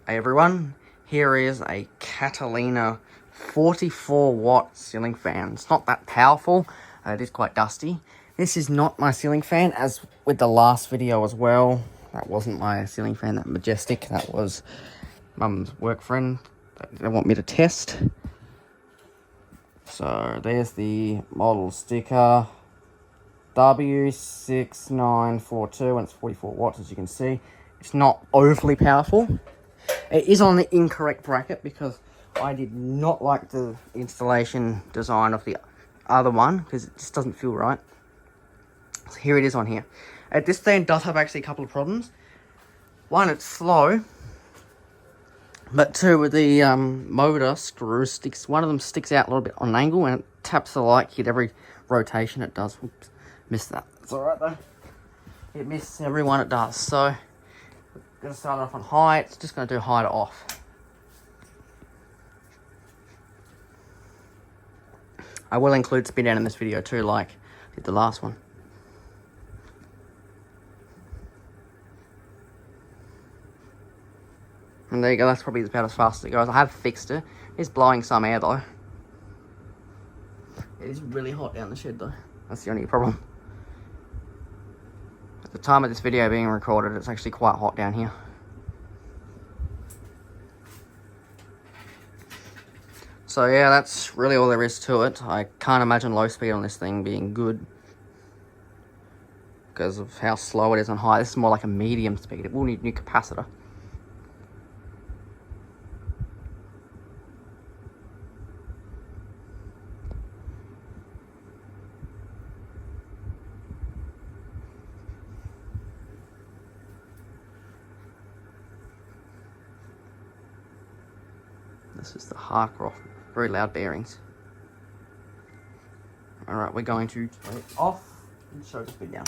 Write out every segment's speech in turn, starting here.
Hey everyone, here is a Catalina 44 watt ceiling fan. It's not that powerful, it is quite dusty. This is not my ceiling fan, as with the last video as well. That wasn't my ceiling fan, that Majestic. That was Mum's work friend that they want me to test. So there's the model sticker, W6942, and it's 44 watts as you can see. It's not overly powerful. It is on the incorrect bracket because I did not like the installation design of the other one because it just doesn't feel right. So here it is on here. This stand does have actually a couple of problems. One, it's slow. But two, with the motor screw sticks, one of them sticks out a little bit on an angle and it taps the light kit every rotation it does. Whoops, missed that. It's alright though. It misses every one it does. So going to start off on high. It's just going to do high to off. I will include spin down in this video too, like I did the last one. And there you go, that's probably about as fast as it goes. I have fixed it. It's blowing some air though. It is really hot down the shed though. That's the only problem. At the time of this video being recorded, it's actually quite hot down here. So yeah, that's really all there is to it. I can't imagine low speed on this thing being good because of how slow it is on high. This is more like a medium speed. It will need a new capacitor. This is the Harker off. Very loud bearings. Alright, we're going to turn it off and show the spin down.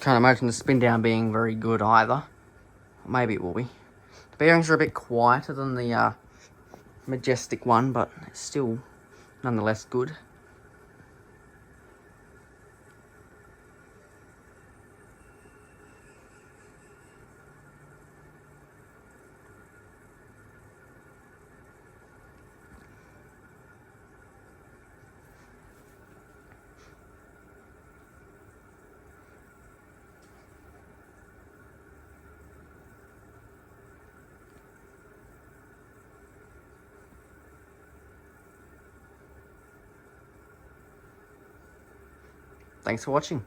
Can't imagine the spin down being very good either. Maybe it will be. The bearings are a bit quieter than the Majestic one, but it's still nonetheless good. Thanks for watching.